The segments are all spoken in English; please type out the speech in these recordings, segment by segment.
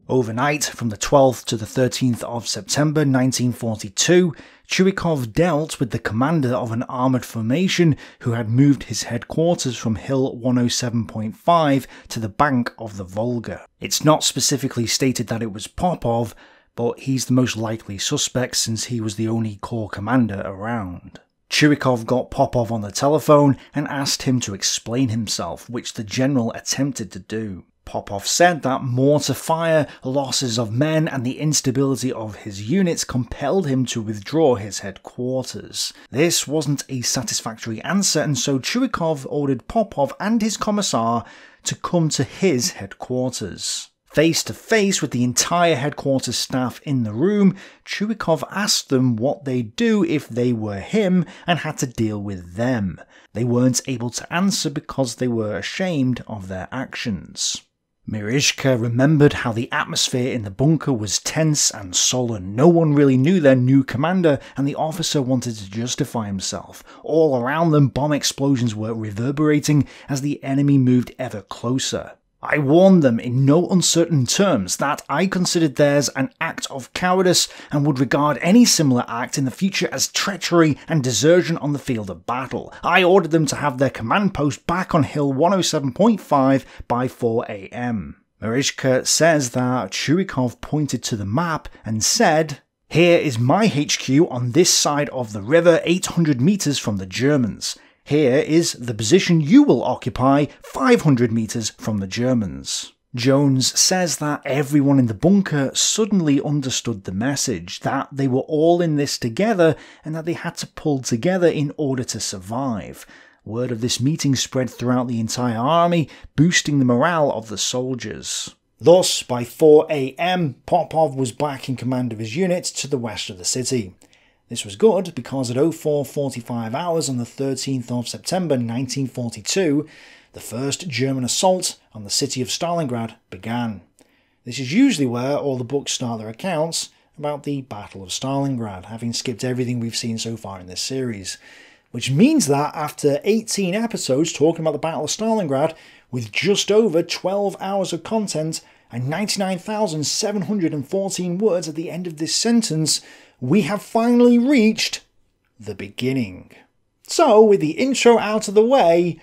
Overnight, from the 12th to the 13th of September 1942, Chuikov dealt with the commander of an armoured formation who had moved his headquarters from Hill 107.5 to the bank of the Volga. It's not specifically stated that it was Popov, but he's the most likely suspect since he was the only corps commander around. Chuikov got Popov on the telephone and asked him to explain himself, which the general attempted to do. Popov said that mortar fire, losses of men and the instability of his units compelled him to withdraw his headquarters. This wasn't a satisfactory answer, and so Chuikov ordered Popov and his commissar to come to his headquarters. Face to face with the entire headquarters staff in the room, Chuikov asked them what they'd do if they were him and had to deal with them. They weren't able to answer because they were ashamed of their actions. Mirishka remembered how the atmosphere in the bunker was tense and sullen. No one really knew their new commander, and the officer wanted to justify himself. All around them, bomb explosions were reverberating as the enemy moved ever closer. I warned them in no uncertain terms that I considered theirs an act of cowardice and would regard any similar act in the future as treachery and desertion on the field of battle. I ordered them to have their command post back on Hill 107.5 by 4 AM. Mirishka says that Chuikov pointed to the map and said, "Here is my HQ on this side of the river, 800 meters from the Germans. Here is the position you will occupy 500 meters from the Germans." Jones says that everyone in the bunker suddenly understood the message, that they were all in this together and that they had to pull together in order to survive. Word of this meeting spread throughout the entire army, boosting the morale of the soldiers. Thus, by 4 AM, Popov was back in command of his unit to the west of the city. This was good because at 04:45 hours on the 13th of September 1942, the first German assault on the city of Stalingrad began. This is usually where all the books start their accounts about the Battle of Stalingrad, having skipped everything we've seen so far in this series. Which means that after 18 episodes talking about the Battle of Stalingrad, with just over 12 hours of content and 99,714 words at the end of this sentence, we have finally reached the beginning. So, with the intro out of the way,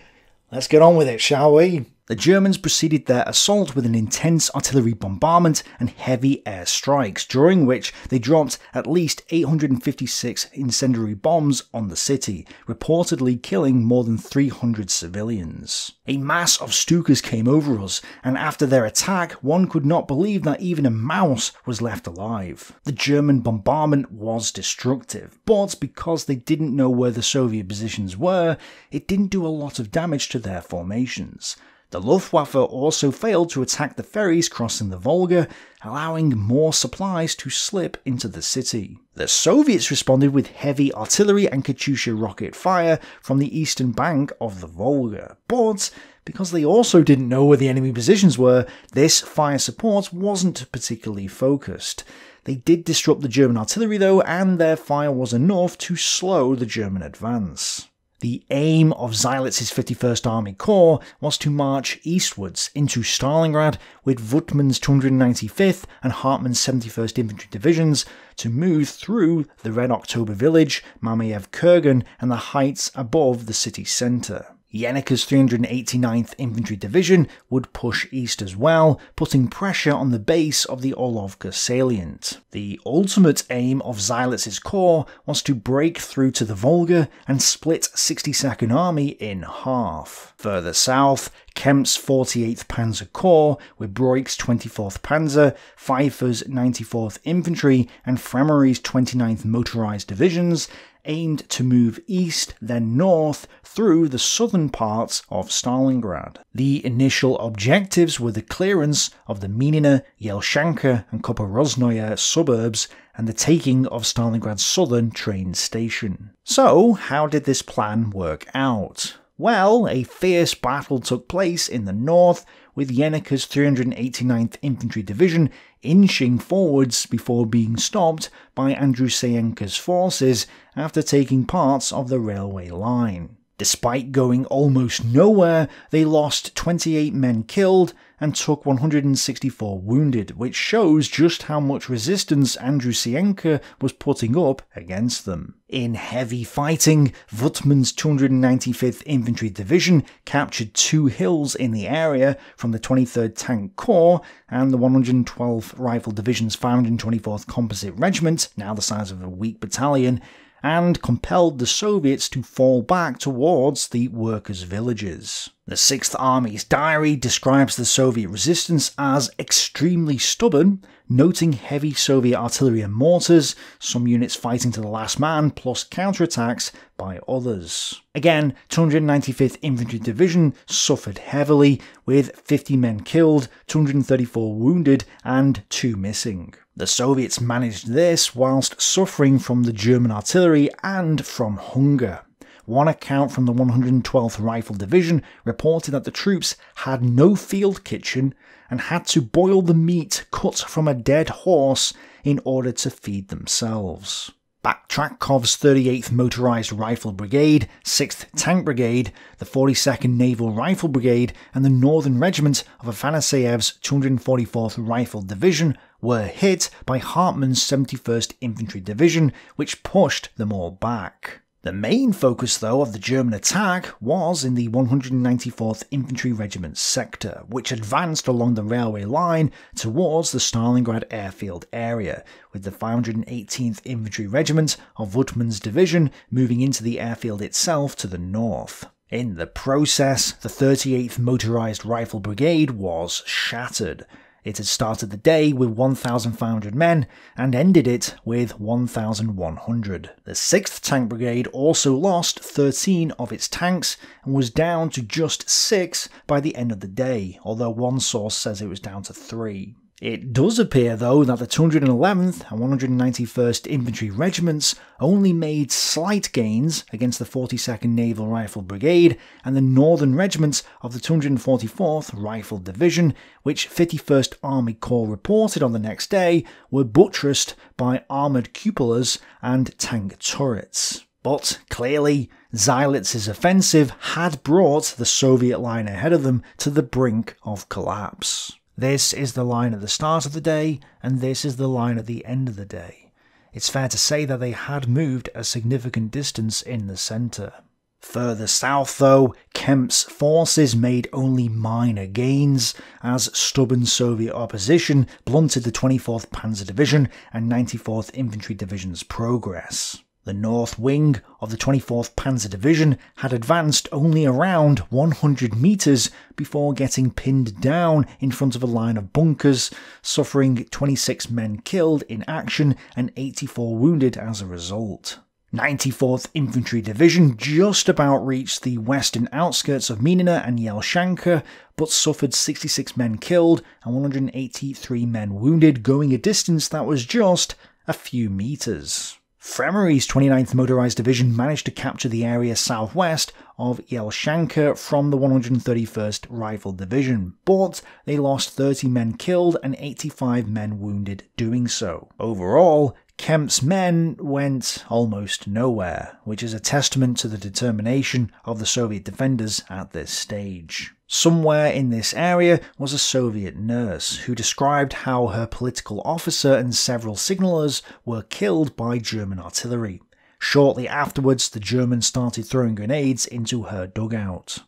let's get on with it, shall we? The Germans proceeded their assault with an intense artillery bombardment and heavy air strikes, during which they dropped at least 856 incendiary bombs on the city, reportedly killing more than 300 civilians. A mass of StuGs came over us, and after their attack, one could not believe that even a mouse was left alive. The German bombardment was destructive, but because they didn't know where the Soviet positions were, it didn't do a lot of damage to their formations. The Luftwaffe also failed to attack the ferries crossing the Volga, allowing more supplies to slip into the city. The Soviets responded with heavy artillery and Katyusha rocket fire from the eastern bank of the Volga, but because they also didn't know where the enemy positions were, this fire support wasn't particularly focused. They did disrupt the German artillery though, and their fire was enough to slow the German advance. The aim of Zeilitz's 51st Army Corps was to march eastwards into Stalingrad with Wuttmann's 295th and Hartmann's 71st Infantry Divisions to move through the Red October village, Mamayev Kurgan, and the heights above the city centre. Yenika's 389th Infantry Division would push east as well, putting pressure on the base of the Orlovka salient. The ultimate aim of Zeilitz's corps was to break through to the Volga and split 62nd Army in half. Further south, Kemp's 48th Panzer Corps, with Broik's 24th Panzer, Pfeiffer's 94th Infantry, and Framery's 29th Motorized Divisions, aimed to move east, then north, through the southern parts of Stalingrad. The initial objectives were the clearance of the Minina, Yelshanka and Koporoznoye suburbs, and the taking of Stalingrad's southern train station. So, how did this plan work out? Well, a fierce battle took place in the north, with Yenika's 389th Infantry Division inching forwards before being stopped by Andruseyenko's forces after taking parts of the railway line. Despite going almost nowhere, they lost 28 men killed and took 164 wounded, which shows just how much resistance Andrusienko was putting up against them. In heavy fighting, Wuttmann's 295th Infantry Division captured 2 hills in the area from the 23rd Tank Corps and the 112th Rifle Division's 524th Composite Regiment, now the size of a weak battalion, and compelled the Soviets to fall back towards the workers' villages. The 6th Army's diary describes the Soviet resistance as extremely stubborn, noting heavy Soviet artillery and mortars, some units fighting to the last man, plus counterattacks by others. Again, 295th Infantry Division suffered heavily, with 50 men killed, 234 wounded, and 2 missing. The Soviets managed this whilst suffering from the German artillery and from hunger. One account from the 112th Rifle Division reported that the troops had no field kitchen and had to boil the meat cut from a dead horse in order to feed themselves. Batrakov's 38th Motorized Rifle Brigade, 6th Tank Brigade, the 42nd Naval Rifle Brigade, and the Northern Regiment of Afanasiev's 244th Rifle Division were hit by Hartmann's 71st Infantry Division, which pushed them all back. The main focus, though, of the German attack was in the 194th Infantry Regiment's sector, which advanced along the railway line towards the Stalingrad airfield area, with the 518th Infantry Regiment of Wuttmann's division moving into the airfield itself to the north. In the process, the 38th Motorized Rifle Brigade was shattered. It had started the day with 1,500 men and ended it with 1,100. The 6th Tank Brigade also lost 13 of its tanks and was down to just 6 by the end of the day, although one source says it was down to 3. It does appear, though, that the 211th and 191st Infantry Regiments only made slight gains against the 42nd Naval Rifle Brigade and the Northern Regiments of the 244th Rifle Division, which 51st Army Corps reported on the next day were buttressed by armoured cupolas and tank turrets. But clearly, Zeilitz's offensive had brought the Soviet line ahead of them to the brink of collapse. This is the line at the start of the day, and this is the line at the end of the day. It's fair to say that they had moved a significant distance in the centre. Further south, though, Kemp's forces made only minor gains, as stubborn Soviet opposition blunted the 24th Panzer Division and 94th Infantry Division's progress. The north wing of the 24th Panzer Division had advanced only around 100 metres before getting pinned down in front of a line of bunkers, suffering 26 men killed in action and 84 wounded as a result. 94th Infantry Division just about reached the western outskirts of Minina and Yelshanka, but suffered 66 men killed and 183 men wounded, going a distance that was just a few metres. Fremery's 29th Motorized Division managed to capture the area southwest of Yelshanka from the 131st Rifle Division, but they lost 30 men killed and 85 men wounded doing so. Overall, Kemp's men went almost nowhere, which is a testament to the determination of the Soviet defenders at this stage. Somewhere in this area was a Soviet nurse who described how her political officer and several signallers were killed by German artillery. Shortly afterwards, the Germans started throwing grenades into her dugout.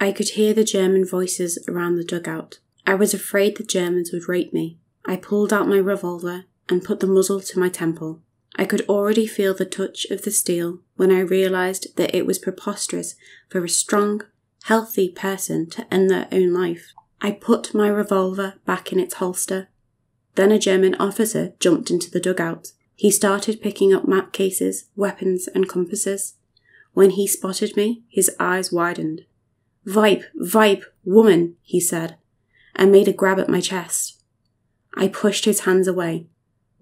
I could hear the German voices around the dugout. I was afraid the Germans would rape me. I pulled out my revolver and put the muzzle to my temple. I could already feel the touch of the steel when I realised that it was preposterous for a strong, healthy person to end their own life. I put my revolver back in its holster. Then a German officer jumped into the dugout. He started picking up map cases, weapons and compasses. When he spotted me, his eyes widened. Vipe, woman, he said, and made a grab at my chest. I pushed his hands away.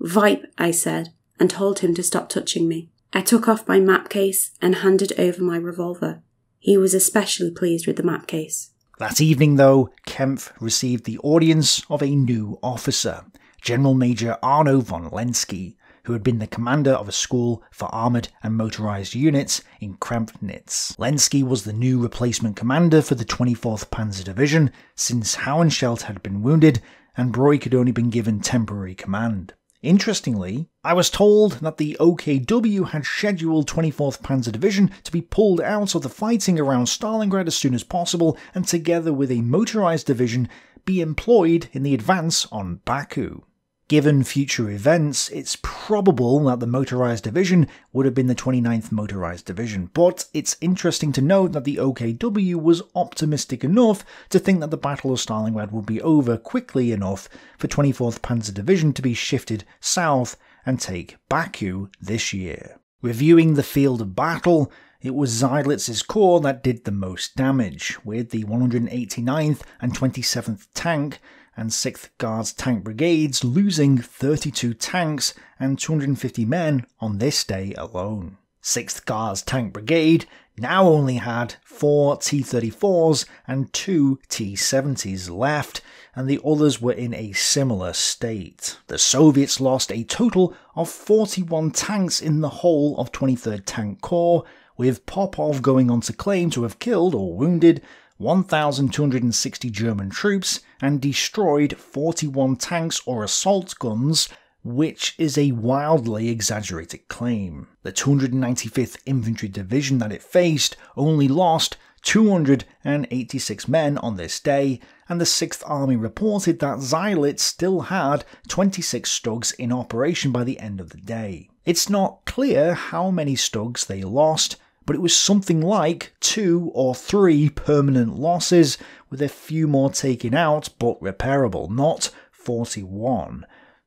Vipe, I said, and told him to stop touching me. I took off my map case and handed over my revolver. He was especially pleased with the map case. That evening, though, Kempf received the audience of a new officer, General Major Arno von Lenski, who had been the commander of a school for armoured and motorised units in Kremnitz. Lenski was the new replacement commander for the 24th Panzer Division, since Hauenschelt had been wounded and Broik had only been given temporary command. Interestingly, I was told that the OKW had scheduled 24th Panzer Division to be pulled out of the fighting around Stalingrad as soon as possible, and together with a motorised division be employed in the advance on Baku. Given future events, it's probable that the motorised division would have been the 29th Motorised Division, but it's interesting to note that the OKW was optimistic enough to think that the Battle of Stalingrad would be over quickly enough for 24th Panzer Division to be shifted south and take Baku this year. Reviewing the field of battle, it was Seydlitz's corps that did the most damage, with the 189th and 27th Tank and 6th Guards Tank Brigades losing 32 tanks and 250 men on this day alone. 6th Guards Tank Brigade now only had 4 T-34s and 2 T-70s left, and the others were in a similar state. The Soviets lost a total of 41 tanks in the whole of 23rd Tank Corps, with Popov going on to claim to have killed or wounded 1,260 German troops and destroyed 41 tanks or assault guns, which is a wildly exaggerated claim. The 295th Infantry Division that it faced only lost 286 men on this day, and the 6th Army reported that Seydlitz still had 26 StuGs in operation by the end of the day. It's not clear how many StuGs they lost, but it was something like 2 or 3 permanent losses, with a few more taken out but repairable, not 41.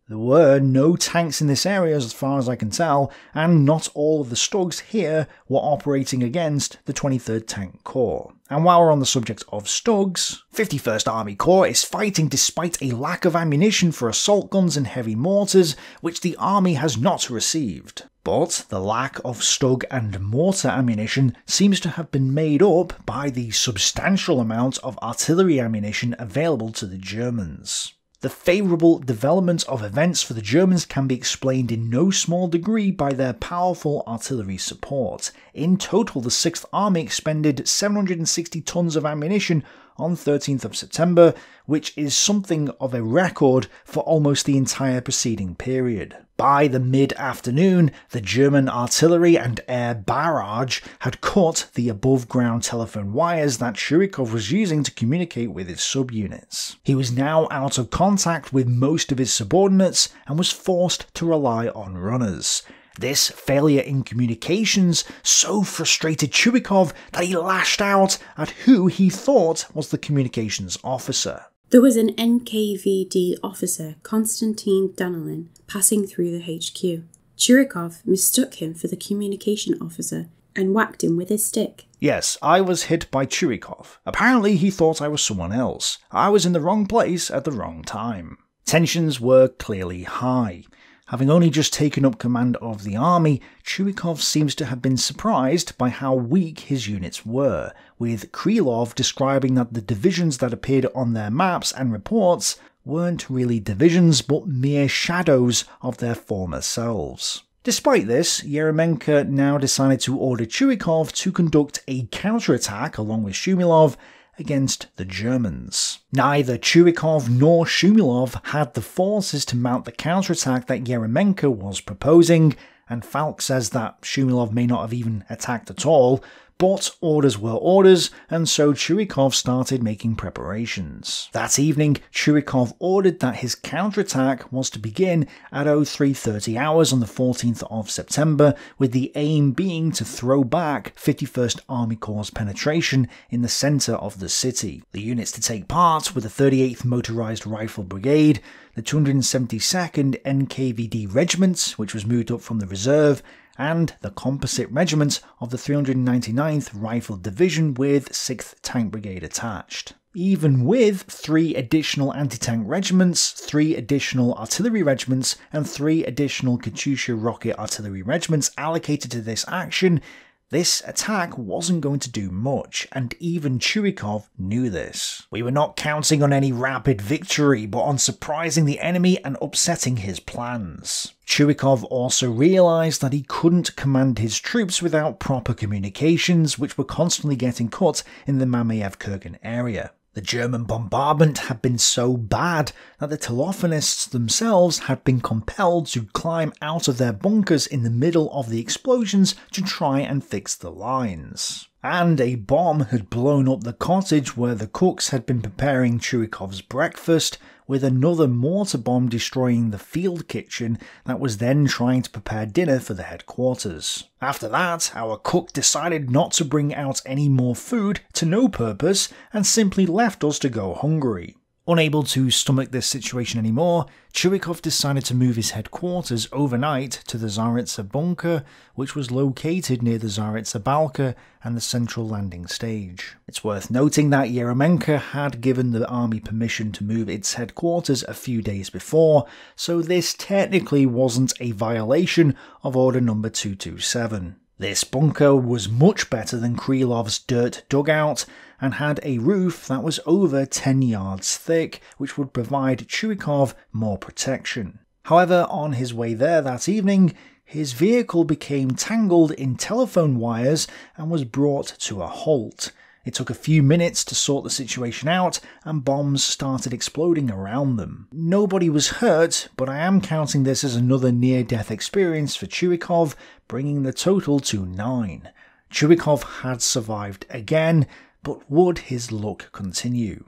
There were no tanks in this area as far as I can tell, and not all of the StuGs here were operating against the 23rd Tank Corps. And while we're on the subject of StuGs, 51st Army Corps is fighting despite a lack of ammunition for assault guns and heavy mortars, which the army has not received. But the lack of StuG and mortar ammunition seems to have been made up by the substantial amount of artillery ammunition available to the Germans. The favourable development of events for the Germans can be explained in no small degree by their powerful artillery support. In total, the 6th Army expended 760 tons of ammunition on 13th of September, which is something of a record for almost the entire preceding period. By the mid-afternoon, the German artillery and air barrage had cut the above-ground telephone wires that Chuikov was using to communicate with his subunits. He was now out of contact with most of his subordinates and was forced to rely on runners. This failure in communications so frustrated Chuikov that he lashed out at who he thought was the communications officer. There was an NKVD officer, Konstantin Danilin, passing through the HQ. Chuikov mistook him for the communication officer and whacked him with his stick. Yes, I was hit by Chuikov. Apparently he thought I was someone else. I was in the wrong place at the wrong time. Tensions were clearly high. Having only just taken up command of the army, Chuikov seems to have been surprised by how weak his units were, with Krylov describing that the divisions that appeared on their maps and reports weren't really divisions but mere shadows of their former selves. Despite this, Yeremenko now decided to order Chuikov to conduct a counterattack along with Shumilov against the Germans. Neither Chuikov nor Shumilov had the forces to mount the counterattack that Yeremenko was proposing, and Falk says that Shumilov may not have even attacked at all, but orders were orders, and so Chuikov started making preparations. That evening, Chuikov ordered that his counterattack was to begin at 0330 hours on the 14th of September, with the aim being to throw back 51st Army Corps' penetration in the centre of the city. The units to take part were the 38th Motorised Rifle Brigade, the 272nd NKVD Regiment, which was moved up from the reserve, and the composite regiment of the 399th Rifle Division with 6th Tank Brigade attached. Even with 3 additional anti-tank regiments, 3 additional artillery regiments, and 3 additional Katyusha rocket artillery regiments allocated to this action, This attack wasn't going to do much, and even Chuikov knew this. We were not counting on any rapid victory, but on surprising the enemy and upsetting his plans. Chuikov also realised that he couldn't command his troops without proper communications, which were constantly getting cut in the Mamayev-Kurgan area. The German bombardment had been so bad that the telephonists themselves had been compelled to climb out of their bunkers in the middle of the explosions to try and fix the lines. And a bomb had blown up the cottage where the cooks had been preparing Chuikov's breakfast, with another mortar bomb destroying the field kitchen that was then trying to prepare dinner for the headquarters. After that, our cook decided not to bring out any more food to no purpose and simply left us to go hungry. Unable to stomach this situation anymore, Chuikov decided to move his headquarters overnight to the Tsaritsa bunker, which was located near the Tsaritsa Balka and the central landing stage. It's worth noting that Yeremenko had given the army permission to move its headquarters a few days before, so this technically wasn't a violation of Order Number 227. This bunker was much better than Krylov's dirt dugout, and had a roof that was over 10 yards thick, which would provide Chuikov more protection. However, on his way there that evening, his vehicle became tangled in telephone wires and was brought to a halt. It took a few minutes to sort the situation out, and bombs started exploding around them. Nobody was hurt, but I am counting this as another near-death experience for Chuikov, bringing the total to 9. Chuikov had survived again, but would his luck continue?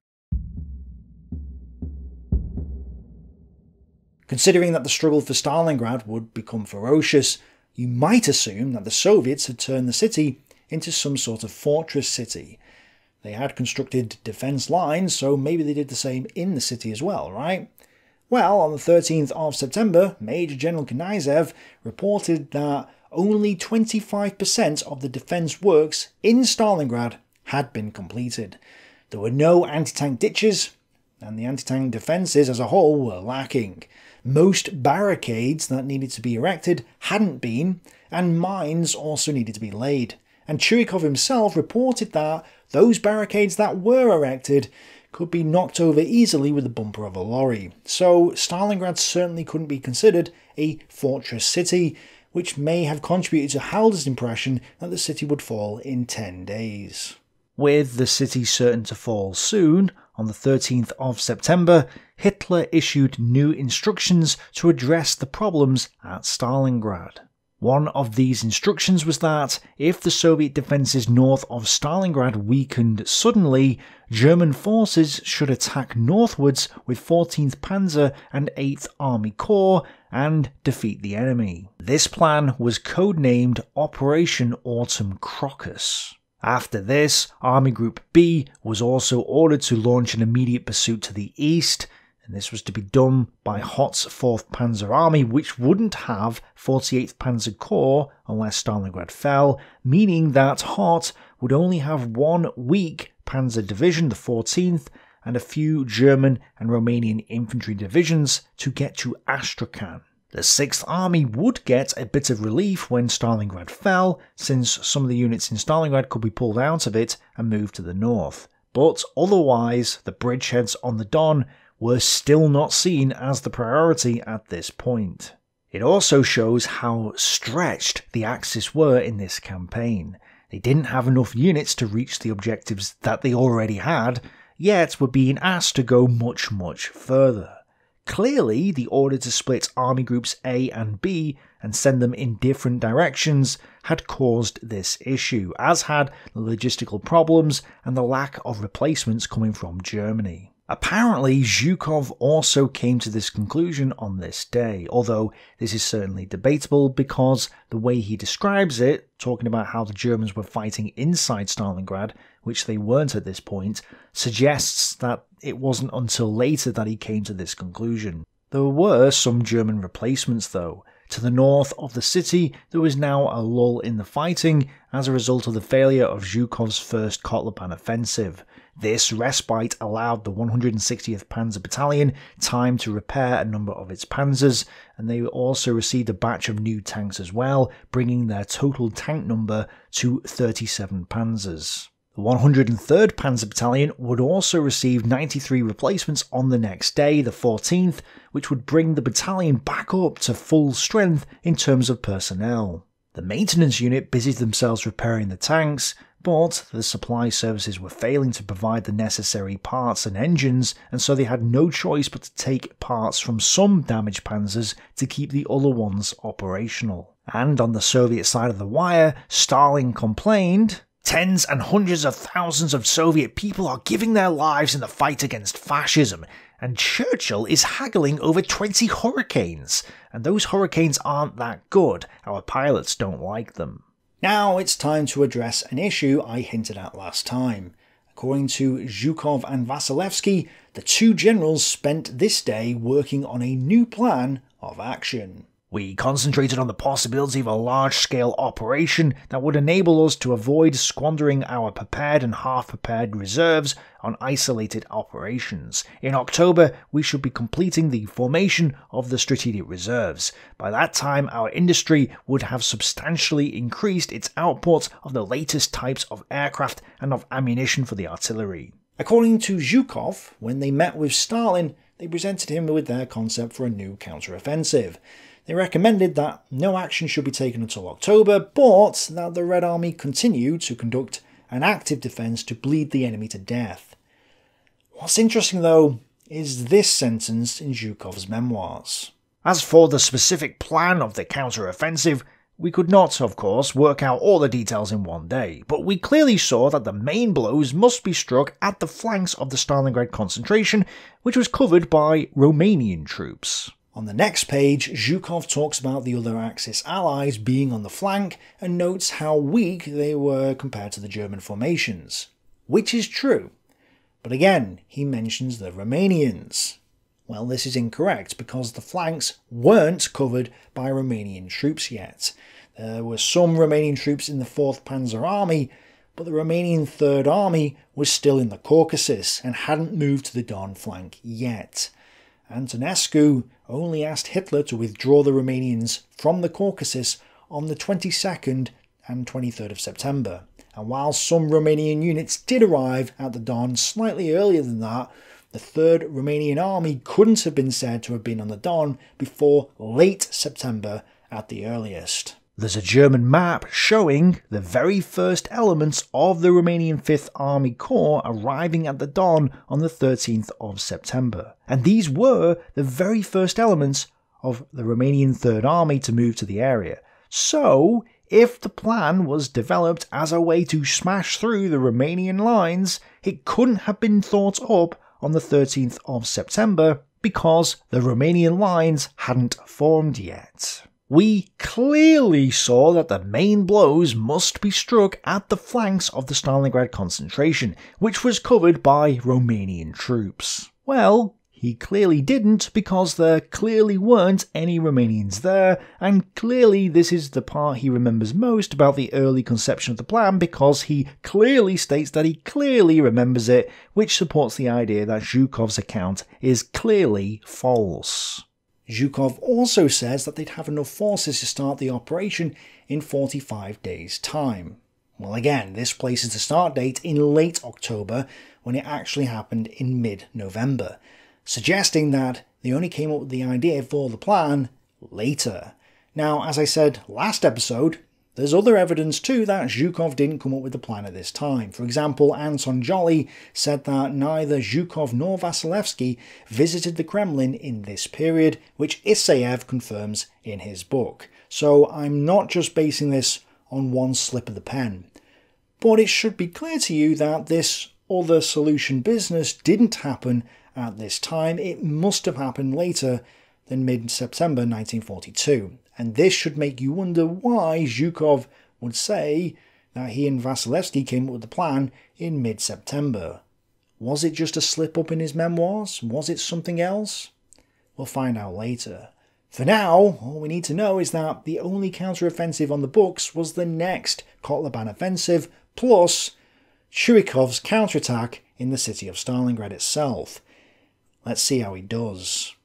Considering that the struggle for Stalingrad would become ferocious, you might assume that the Soviets had turned the city into some sort of fortress city. They had constructed defence lines, so maybe they did the same in the city as well, right? Well, on the 13th of September, Major General Knyazev reported that only 25% of the defence works in Stalingrad had been completed. There were no anti-tank ditches, and the anti-tank defences as a whole were lacking. Most barricades that needed to be erected hadn't been, and mines also needed to be laid. And Chuikov himself reported that those barricades that were erected could be knocked over easily with the bumper of a lorry. So Stalingrad certainly couldn't be considered a fortress city, which may have contributed to Halder's impression that the city would fall in 10 days. With the city certain to fall soon, on the 13th of September, Hitler issued new instructions to address the problems at Stalingrad. One of these instructions was that, if the Soviet defences north of Stalingrad weakened suddenly, German forces should attack northwards with 14th Panzer and 8th Army Corps and defeat the enemy. This plan was codenamed Operation Autumn Crocus. After this, Army Group B was also ordered to launch an immediate pursuit to the east, and this was to be done by Hoth's 4th Panzer Army, which wouldn't have 48th Panzer Corps unless Stalingrad fell, meaning that Hoth would only have one weak Panzer Division, the 14th, and a few German and Romanian infantry divisions to get to Astrakhan. The 6th Army would get a bit of relief when Stalingrad fell, since some of the units in Stalingrad could be pulled out of it and moved to the north. But otherwise, the bridgeheads on the Don were still not seen as the priority at this point. It also shows how stretched the Axis were in this campaign. They didn't have enough units to reach the objectives that they already had, yet were being asked to go much, much further. Clearly, the order to split Army Groups A and B and send them in different directions had caused this issue, as had the logistical problems and the lack of replacements coming from Germany. Apparently, Zhukov also came to this conclusion on this day, although this is certainly debatable because the way he describes it, talking about how the Germans were fighting inside Stalingrad, which they weren't at this point, suggests that it wasn't until later that he came to this conclusion. There were some German replacements though. To the north of the city, there was now a lull in the fighting as a result of the failure of Zhukov's first Kotlebane offensive. This respite allowed the 160th Panzer Battalion time to repair a number of its panzers, and they also received a batch of new tanks as well, bringing their total tank number to 37 panzers. The 103rd Panzer Battalion would also receive 93 replacements on the next day, the 14th, which would bring the battalion back up to full strength in terms of personnel. The maintenance unit busied themselves repairing the tanks, but the supply services were failing to provide the necessary parts and engines, and so they had no choice but to take parts from some damaged panzers to keep the other ones operational. And on the Soviet side of the wire, Stalin complained, "Tens and hundreds of thousands of Soviet people are giving their lives in the fight against fascism, and Churchill is haggling over 20 Hurricanes, and those Hurricanes aren't that good, our pilots don't like them." Now it's time to address an issue I hinted at last time. According to Zhukov and Vasilevsky, the two generals spent this day working on a new plan of action. "We concentrated on the possibility of a large-scale operation that would enable us to avoid squandering our prepared and half-prepared reserves on isolated operations. In October, we should be completing the formation of the strategic reserves. By that time, our industry would have substantially increased its output of the latest types of aircraft and of ammunition for the artillery." According to Zhukov, when they met with Stalin, they presented him with their concept for a new counter-offensive. They recommended that no action should be taken until October, but that the Red Army continue to conduct an active defence to bleed the enemy to death. What's interesting though is this sentence in Zhukov's memoirs. "As for the specific plan of the counter-offensive, we could not, of course, work out all the details in one day, but we clearly saw that the main blows must be struck at the flanks of the Stalingrad concentration, which was covered by Romanian troops." On the next page, Zhukov talks about the other Axis allies being on the flank and notes how weak they were compared to the German formations. Which is true. But again, he mentions the Romanians. Well, this is incorrect because the flanks weren't covered by Romanian troops yet. There were some Romanian troops in the 4th Panzer Army, but the Romanian 3rd Army was still in the Caucasus and hadn't moved to the Don flank yet. Antonescu only asked Hitler to withdraw the Romanians from the Caucasus on the 22nd and 23rd of September, and while some Romanian units did arrive at the Don slightly earlier than that, the 3rd Romanian Army couldn't have been said to have been on the Don before late September at the earliest. There's a German map showing the very first elements of the Romanian 5th Army Corps arriving at the Don on the 13th of September. And these were the very first elements of the Romanian 3rd Army to move to the area. So, if the plan was developed as a way to smash through the Romanian lines, it couldn't have been thought up on the 13th of September because the Romanian lines hadn't formed yet. We clearly saw that the main blows must be struck at the flanks of the Stalingrad concentration, which was covered by Romanian troops. Well, he clearly didn't because there clearly weren't any Romanians there, and clearly this is the part he remembers most about the early conception of the plan because he clearly states that he clearly remembers it, which supports the idea that Zhukov's account is clearly false. Zhukov also says that they'd have enough forces to start the operation in 45 days' time. Well, again, this places the start date in late October when it actually happened in mid-November, suggesting that they only came up with the idea for the plan later. Now, as I said last episode, there's other evidence too that Zhukov didn't come up with the plan at this time. For example, Anton Jolly said that neither Zhukov nor Vasilevsky visited the Kremlin in this period, which Isayev confirms in his book. So I'm not just basing this on one slip of the pen. But it should be clear to you that this other solution business didn't happen at this time. It must have happened later than mid-September 1942. And this should make you wonder why Zhukov would say that he and Vasilevsky came up with the plan in mid-September. Was it just a slip-up in his memoirs? Was it something else? We'll find out later. For now, all we need to know is that the only counter-offensive on the books was the next Kotlebane offensive, plus Chuikov's counterattack in the city of Stalingrad itself. Let's see how he does.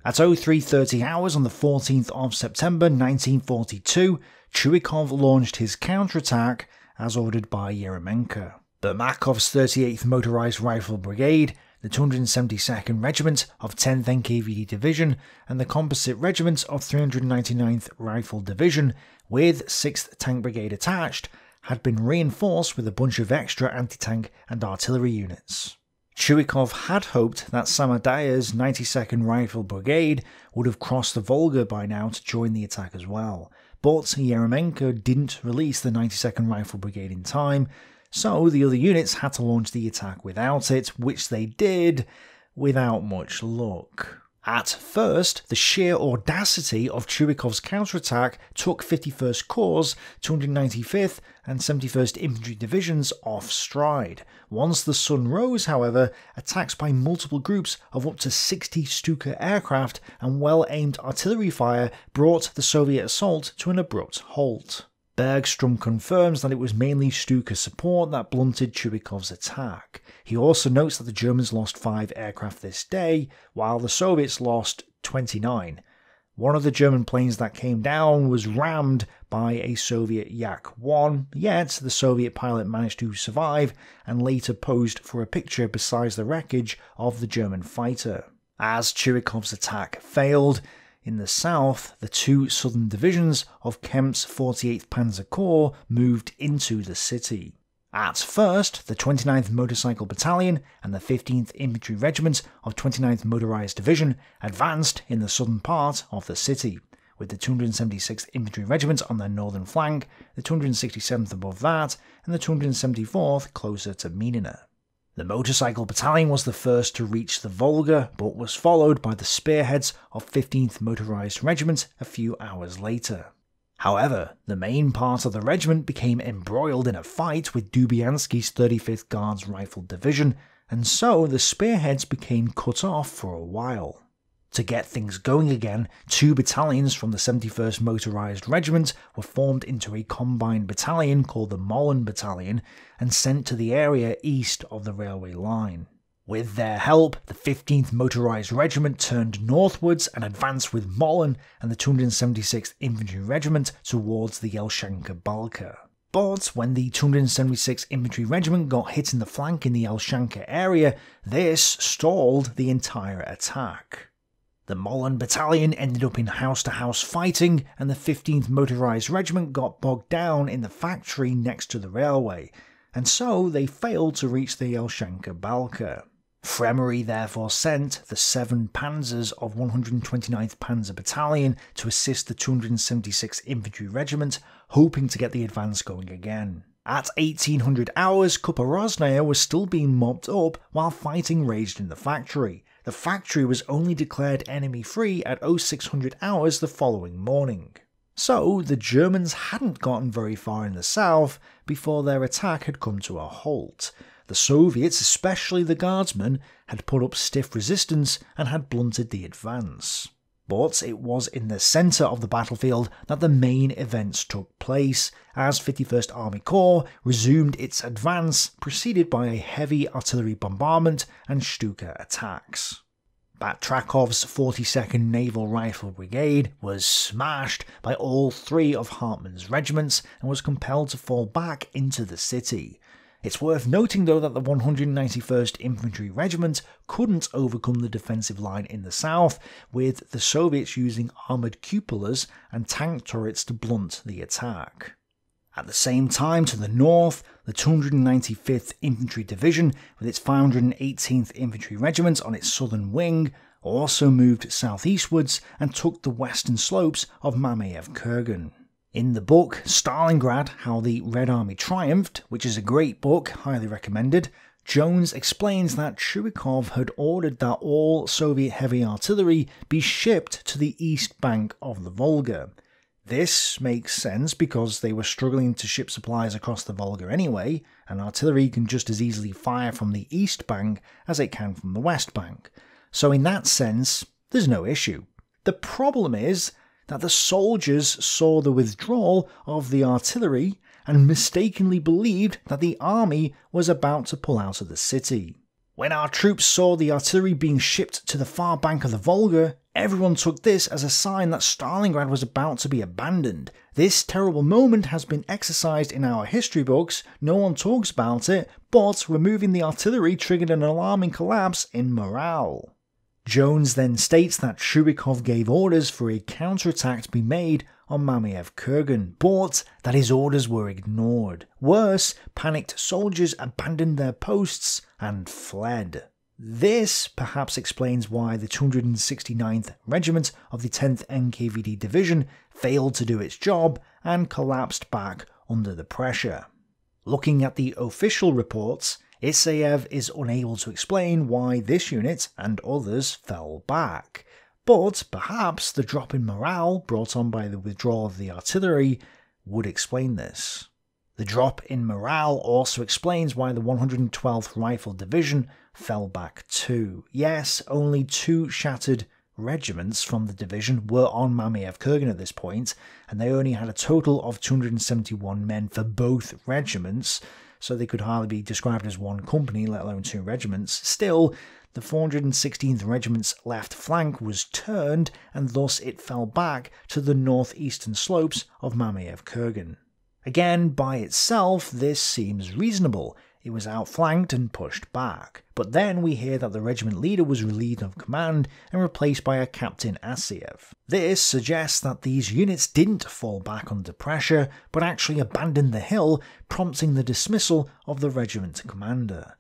At 03:30 hours on the 14th of September 1942, Chuikov launched his counterattack as ordered by Yeremenko. But Makov's 38th Motorized Rifle Brigade, the 272nd Regiment of 10th NKVD Division, and the Composite Regiment of 399th Rifle Division, with 6th Tank Brigade attached, had been reinforced with a bunch of extra anti-tank and artillery units. Chuikov had hoped that Samadaya's 92nd Rifle Brigade would have crossed the Volga by now to join the attack as well, but Yeremenko didn't release the 92nd Rifle Brigade in time, so the other units had to launch the attack without it, which they did, without much luck. At first, the sheer audacity of Chuikov's counterattack took 51st Corps, 295th and 71st Infantry Divisions off stride. Once the sun rose, however, attacks by multiple groups of up to 60 Stuka aircraft and well-aimed artillery fire brought the Soviet assault to an abrupt halt. Bergstrom confirms that it was mainly Stuka support that blunted Chuikov's attack. He also notes that the Germans lost 5 aircraft this day, while the Soviets lost 29. One of the German planes that came down was rammed by a Soviet Yak-1, yet the Soviet pilot managed to survive and later posed for a picture beside the wreckage of the German fighter. As Chuikov's attack failed, in the south, the 2 southern divisions of Kemp's 48th Panzer Corps moved into the city. At first, the 29th Motorcycle Battalion and the 15th Infantry Regiment of 29th Motorized Division advanced in the southern part of the city, with the 276th Infantry Regiment on their northern flank, the 267th above that, and the 274th closer to Minina. The Motorcycle Battalion was the first to reach the Volga, but was followed by the spearheads of 15th Motorized Regiment a few hours later. However, the main part of the regiment became embroiled in a fight with Dubiansky's 35th Guards Rifle Division, and so the spearheads became cut off for a while. To get things going again, 2 battalions from the 71st Motorized Regiment were formed into a combined battalion called the Mollin Battalion and sent to the area east of the railway line. With their help, the 15th Motorized Regiment turned northwards and advanced with Mollin and the 276th Infantry Regiment towards the Yelshanka Balka. But when the 276th Infantry Regiment got hit in the flank in the Yelshanka area, this stalled the entire attack. The Mollin Battalion ended up in house-to-house fighting, and the 15th Motorized Regiment got bogged down in the factory next to the railway, and so they failed to reach the Yelshanka Balka. Fremery therefore sent the 7 Panzers of 129th Panzer Battalion to assist the 276th Infantry Regiment, hoping to get the advance going again. At 1800 hours, Kuparosnaya was still being mopped up while fighting raged in the factory. The factory was only declared enemy-free at 0600 hours the following morning. So the Germans hadn't gotten very far in the south before their attack had come to a halt. The Soviets, especially the Guardsmen, had put up stiff resistance and had blunted the advance. But it was in the centre of the battlefield that the main events took place, as 51st Army Corps resumed its advance, preceded by a heavy artillery bombardment and Stuka attacks. Batrakov's 42nd Naval Rifle Brigade was smashed by all 3 of Hartmann's regiments and was compelled to fall back into the city. It's worth noting though that the 191st Infantry Regiment couldn't overcome the defensive line in the south, with the Soviets using armoured cupolas and tank turrets to blunt the attack. At the same time, to the north, the 295th Infantry Division, with its 518th Infantry Regiment on its southern wing, also moved southeastwards and took the western slopes of Mamayev Kurgan. In the book Stalingrad, How the Red Army Triumphed, which is a great book, highly recommended, Jones explains that Chuikov had ordered that all Soviet heavy artillery be shipped to the east bank of the Volga. This makes sense because they were struggling to ship supplies across the Volga anyway, and artillery can just as easily fire from the east bank as it can from the west bank. So in that sense, there's no issue. The problem is that the soldiers saw the withdrawal of the artillery and mistakenly believed that the army was about to pull out of the city. When our troops saw the artillery being shipped to the far bank of the Volga, everyone took this as a sign that Stalingrad was about to be abandoned. This terrible moment has been exercised in our history books, no one talks about it, but removing the artillery triggered an alarming collapse in morale. Jones then states that Chuikov gave orders for a counterattack to be made on Mamayev Kurgan, but that his orders were ignored. Worse, panicked soldiers abandoned their posts and fled. This perhaps explains why the 269th Regiment of the 10th NKVD Division failed to do its job and collapsed back under the pressure. Looking at the official reports, Isayev is unable to explain why this unit and others fell back, but perhaps the drop in morale brought on by the withdrawal of the artillery would explain this. The drop in morale also explains why the 112th Rifle Division fell back too. Yes, only 2 shattered regiments from the division were on Mamayev Kurgan at this point, and they only had a total of 271 men for both regiments, so they could hardly be described as one company, let alone 2 regiments. Still, the 416th Regiment's left flank was turned, and thus it fell back to the northeastern slopes of Mamayev Kurgan. Again, by itself, this seems reasonable. It was outflanked and pushed back. But then we hear that the regiment leader was relieved of command and replaced by a Captain Asiev. This suggests that these units didn't fall back under pressure, but actually abandoned the hill, prompting the dismissal of the regiment commander.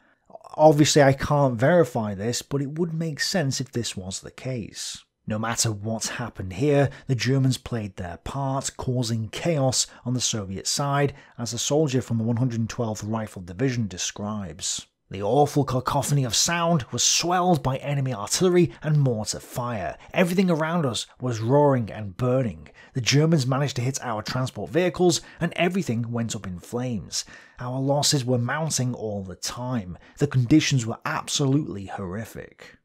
Obviously I can't verify this, but it would make sense if this was the case. No matter what happened here, the Germans played their part, causing chaos on the Soviet side, as a soldier from the 112th Rifle Division describes. The awful cacophony of sound was swelled by enemy artillery and mortar fire. Everything around us was roaring and burning. The Germans managed to hit our transport vehicles, and everything went up in flames. Our losses were mounting all the time. The conditions were absolutely horrific.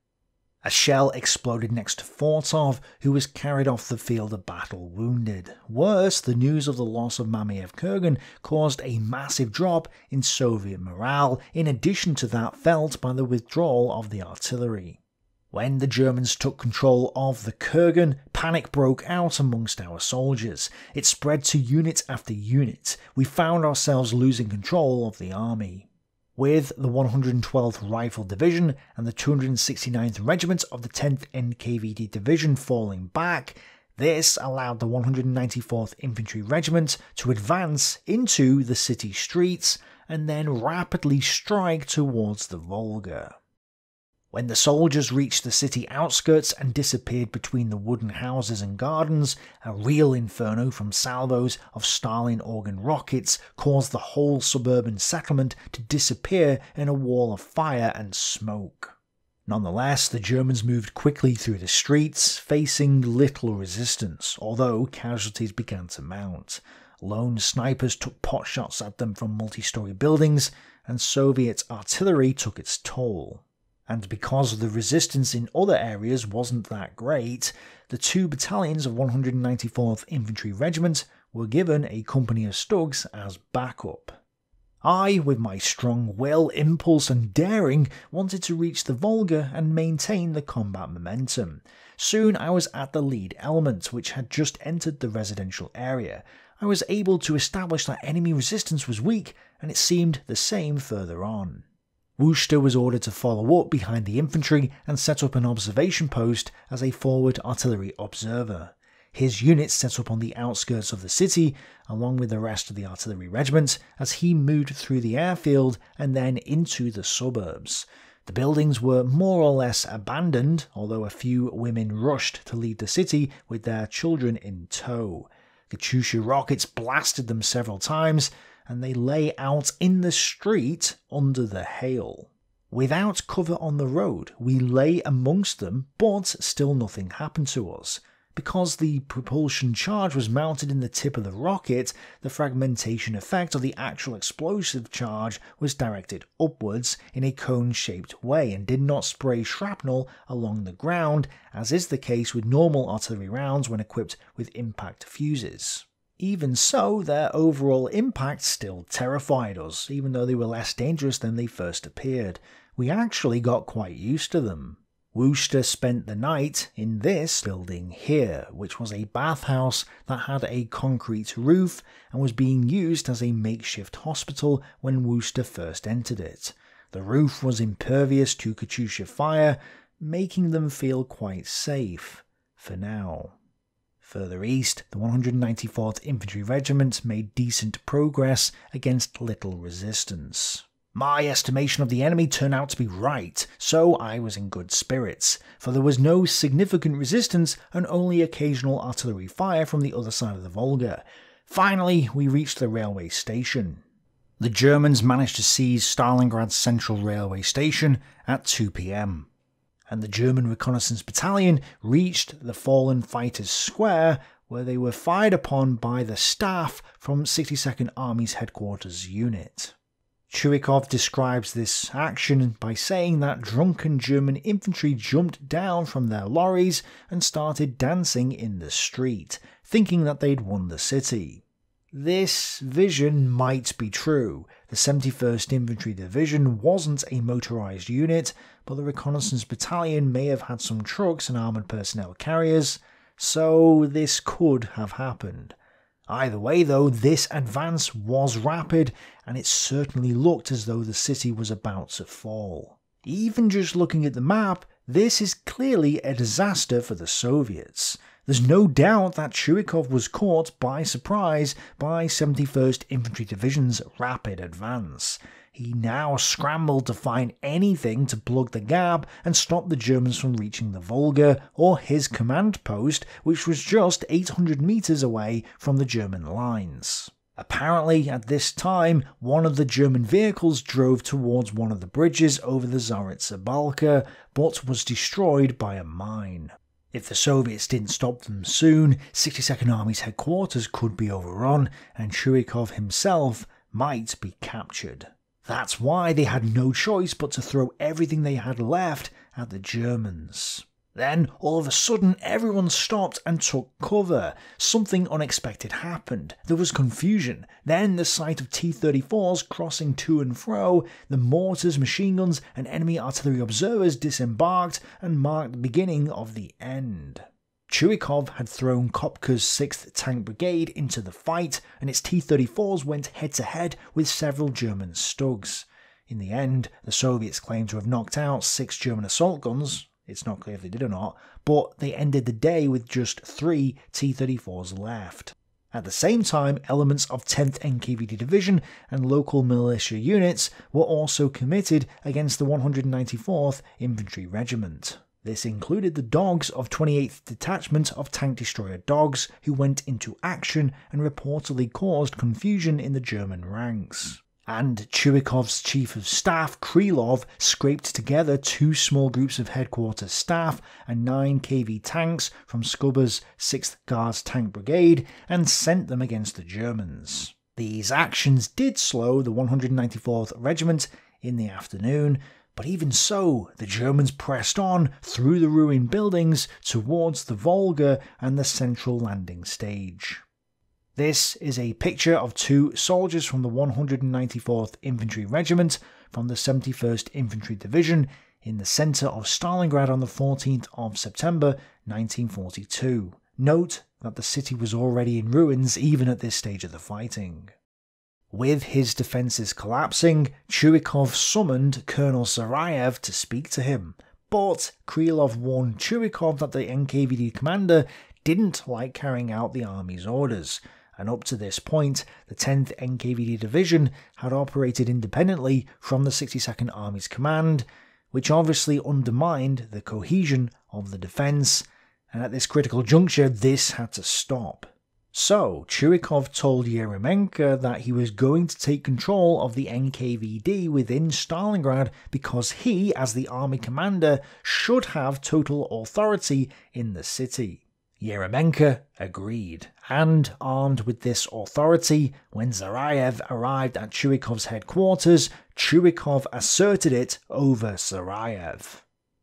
A shell exploded next to Fortov, who was carried off the field of battle wounded. Worse, the news of the loss of Mamayev Kurgan caused a massive drop in Soviet morale, in addition to that felt by the withdrawal of the artillery. When the Germans took control of the Kurgan, panic broke out amongst our soldiers. It spread to unit after unit. We found ourselves losing control of the army. With the 112th Rifle Division and the 269th Regiment of the 10th NKVD Division falling back, this allowed the 194th Infantry Regiment to advance into the city streets and then rapidly strike towards the Volga. When the soldiers reached the city outskirts and disappeared between the wooden houses and gardens, a real inferno from salvos of Stalin organ rockets caused the whole suburban settlement to disappear in a wall of fire and smoke. Nonetheless, the Germans moved quickly through the streets, facing little resistance, although casualties began to mount. Lone snipers took potshots at them from multi-story buildings, and Soviet artillery took its toll. And because the resistance in other areas wasn't that great, the 2 battalions of 194th Infantry Regiment were given a company of StuGs as backup. I, with my strong will, impulse and daring, wanted to reach the Volga and maintain the combat momentum. Soon I was at the lead element, which had just entered the residential area. I was able to establish that enemy resistance was weak, and it seemed the same further on. Wooster was ordered to follow up behind the infantry and set up an observation post as a forward artillery observer. His unit set up on the outskirts of the city, along with the rest of the artillery regiment, as he moved through the airfield and then into the suburbs. The buildings were more or less abandoned, although a few women rushed to leave the city with their children in tow. Katyusha rockets blasted them several times, and they lay out in the street under the hail. Without cover on the road, we lay amongst them, but still nothing happened to us. Because the propulsion charge was mounted in the tip of the rocket, the fragmentation effect of the actual explosive charge was directed upwards in a cone-shaped way and did not spray shrapnel along the ground, as is the case with normal artillery rounds when equipped with impact fuses. Even so, their overall impact still terrified us, even though they were less dangerous than they first appeared. We actually got quite used to them. Worcester spent the night in this building here, which was a bathhouse that had a concrete roof and was being used as a makeshift hospital when Worcester first entered it. The roof was impervious to Katyusha fire, making them feel quite safe, for now. Further east, the 194th Infantry Regiment made decent progress against little resistance. My estimation of the enemy turned out to be right, so I was in good spirits, for there was no significant resistance and only occasional artillery fire from the other side of the Volga. Finally, we reached the railway station. The Germans managed to seize Stalingrad's central railway station at 2 PM, and the German reconnaissance battalion reached the fallen fighters' square, where they were fired upon by the staff from 62nd Army's headquarters unit. Chuikov describes this action by saying that drunken German infantry jumped down from their lorries and started dancing in the street, thinking that they'd won the city. This vision might be true. The 71st Infantry Division wasn't a motorised unit, but the reconnaissance battalion may have had some trucks and armoured personnel carriers, so this could have happened. Either way though, this advance was rapid, and it certainly looked as though the city was about to fall. Even just looking at the map, this is clearly a disaster for the Soviets. There's no doubt that Chuikov was caught by surprise by 71st Infantry Division's rapid advance. He now scrambled to find anything to plug the gap and stop the Germans from reaching the Volga, or his command post, which was just 800 meters away from the German lines. Apparently, at this time, one of the German vehicles drove towards one of the bridges over the Zaritsa Balka, but was destroyed by a mine. If the Soviets didn't stop them soon, 62nd Army's headquarters could be overrun, and Chuikov himself might be captured. That's why they had no choice but to throw everything they had left at the Germans. Then, all of a sudden, everyone stopped and took cover. Something unexpected happened. There was confusion. Then the sight of T-34s crossing to and fro, the mortars, machine guns, and enemy artillery observers disembarked and marked the beginning of the end. Chuikov had thrown Kopka's 6th Tank Brigade into the fight, and its T-34s went head-to-head with several German StuGs. In the end, the Soviets claimed to have knocked out 6 German assault guns. It's not clear if they did or not, but they ended the day with just 3 T-34s left. At the same time, elements of 10th NKVD Division and local militia units were also committed against the 194th Infantry Regiment. This included the dogs of 28th Detachment of Tank Destroyer Dogs, who went into action and reportedly caused confusion in the German ranks. And Chuikov's Chief of Staff, Krylov, scraped together 2 small groups of headquarters staff and 9 KV tanks from Skuba's 6th Guards Tank Brigade and sent them against the Germans. These actions did slow the 194th Regiment in the afternoon, but even so, the Germans pressed on through the ruined buildings towards the Volga and the central landing stage. This is a picture of 2 soldiers from the 194th Infantry Regiment from the 71st Infantry Division in the centre of Stalingrad on the 14th of September 1942. Note that the city was already in ruins even at this stage of the fighting. With his defences collapsing, Chuikov summoned Colonel Sarayev to speak to him, but Krylov warned Chuikov that the NKVD commander didn't like carrying out the army's orders, and up to this point, the 10th NKVD Division had operated independently from the 62nd Army's command, which obviously undermined the cohesion of the defence, and at this critical juncture this had to stop. So, Chuikov told Yeremenko that he was going to take control of the NKVD within Stalingrad because he, as the army commander, should have total authority in the city. Yeremenko agreed, and armed with this authority, when Zarayev arrived at Chuikov's headquarters, Chuikov asserted it over Zarayev.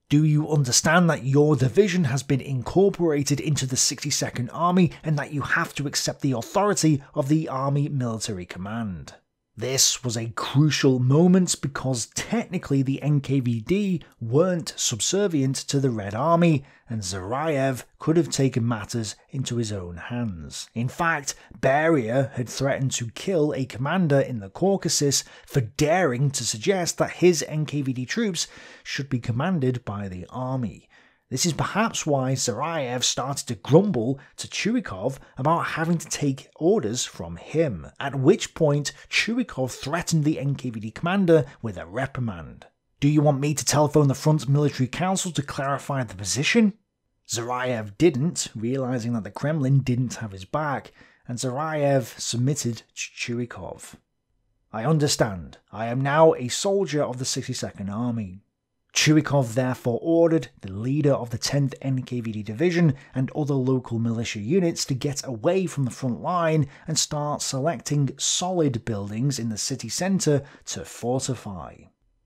Do you understand that your division has been incorporated into the 62nd Army and that you have to accept the authority of the Army Military Command? This was a crucial moment because technically the NKVD weren't subservient to the Red Army, and Zarayev could have taken matters into his own hands. In fact, Beria had threatened to kill a commander in the Caucasus for daring to suggest that his NKVD troops should be commanded by the army. This is perhaps why Zarayev started to grumble to Chuikov about having to take orders from him, at which point Chuikov threatened the NKVD commander with a reprimand. Do you want me to telephone the front military council to clarify the position? Zarayev didn't, realizing that the Kremlin didn't have his back, and Zarayev submitted to Chuikov. I understand. I am now a soldier of the 62nd Army. Chuikov therefore ordered the leader of the 10th NKVD Division and other local militia units to get away from the front line and start selecting solid buildings in the city centre to fortify.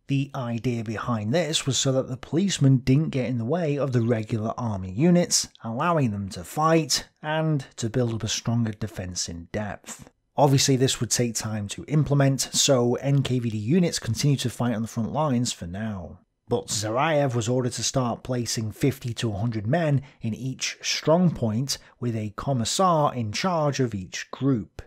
The idea behind this was so that the policemen didn't get in the way of the regular army units, allowing them to fight and to build up a stronger defence in depth. Obviously this would take time to implement, so NKVD units continue to fight on the front lines for now. But Zarayev was ordered to start placing 50 to 100 men in each strongpoint with a commissar in charge of each group.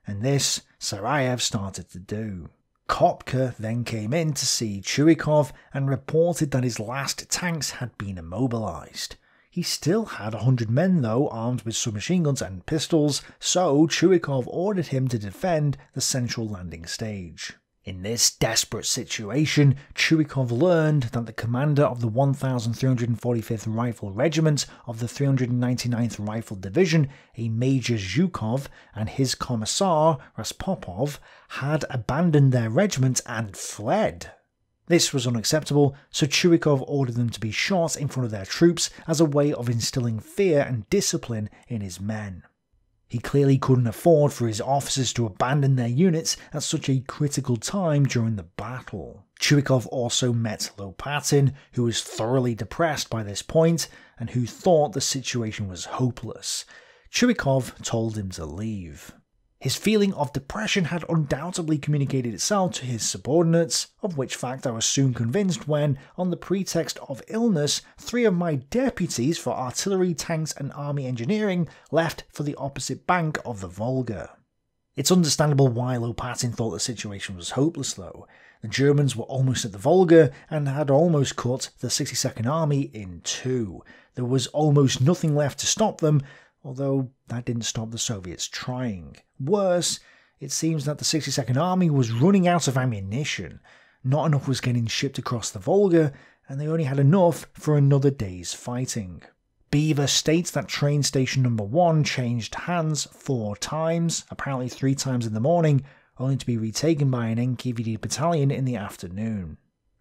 And this Zarayev started to do. Kopka then came in to see Chuikov and reported that his last tanks had been immobilized. He still had 100 men though, armed with submachine guns and pistols, so Chuikov ordered him to defend the central landing stage. In this desperate situation, Chuikov learned that the commander of the 1345th Rifle Regiment of the 399th Rifle Division, a Major Zhukov, and his commissar, Raspopov, had abandoned their regiment and fled. This was unacceptable, so Chuikov ordered them to be shot in front of their troops as a way of instilling fear and discipline in his men. He clearly couldn't afford for his officers to abandon their units at such a critical time during the battle. Chuikov also met Lopatin, who was thoroughly depressed by this point and who thought the situation was hopeless. Chuikov told him to leave. His feeling of depression had undoubtedly communicated itself to his subordinates, of which fact I was soon convinced when, on the pretext of illness, 3 of my deputies for artillery, tanks and army engineering left for the opposite bank of the Volga. It's understandable why Lopatin thought the situation was hopeless though. The Germans were almost at the Volga and had almost cut the 62nd Army in 2. There was almost nothing left to stop them, although that didn't stop the Soviets trying. Worse, it seems that the 62nd Army was running out of ammunition. Not enough was getting shipped across the Volga, and they only had enough for another day's fighting. Beaver states that train station number 1 changed hands 4 times, apparently 3 times in the morning, only to be retaken by an NKVD battalion in the afternoon.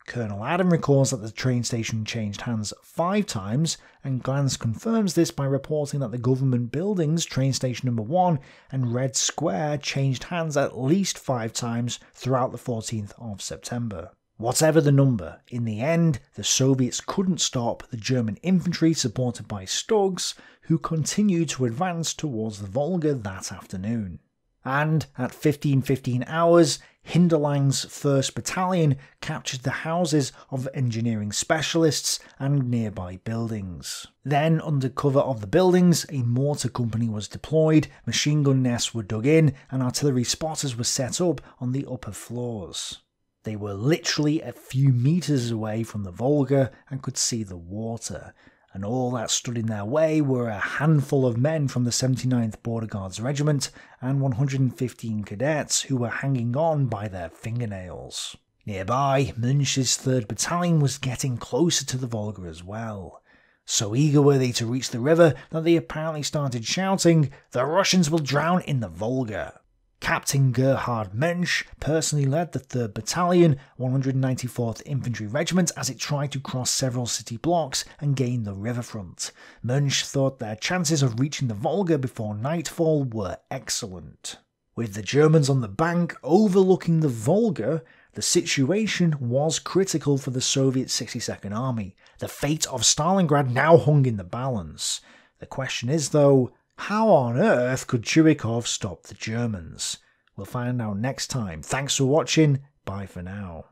Colonel Adam recalls that the train station changed hands 5 times, and Glantz confirms this by reporting that the government buildings, train station number 1 and Red Square, changed hands at least 5 times throughout the 14th of September. Whatever the number, in the end, the Soviets couldn't stop the German infantry supported by StuGs, who continued to advance towards the Volga that afternoon. And at 15:15 hours, Hinderlang's 1st Battalion captured the houses of engineering specialists and nearby buildings. Then, under cover of the buildings, a mortar company was deployed, machine gun nests were dug in, and artillery spotters were set up on the upper floors. They were literally a few meters away from the Volga and could see the water, and all that stood in their way were a handful of men from the 79th Border Guards Regiment and 115 cadets who were hanging on by their fingernails. Nearby, Münch's 3rd Battalion was getting closer to the Volga as well. So eager were they to reach the river that they apparently started shouting, "The Russians will drown in the Volga." Captain Gerhard Mensch personally led the 3rd Battalion, 194th Infantry Regiment as it tried to cross several city blocks and gain the riverfront. Mensch thought their chances of reaching the Volga before nightfall were excellent. With the Germans on the bank overlooking the Volga, the situation was critical for the Soviet 62nd Army. The fate of Stalingrad now hung in the balance. The question is, though, how on earth could Chuikov stop the Germans? We'll find out next time. Thanks for watching. Bye for now.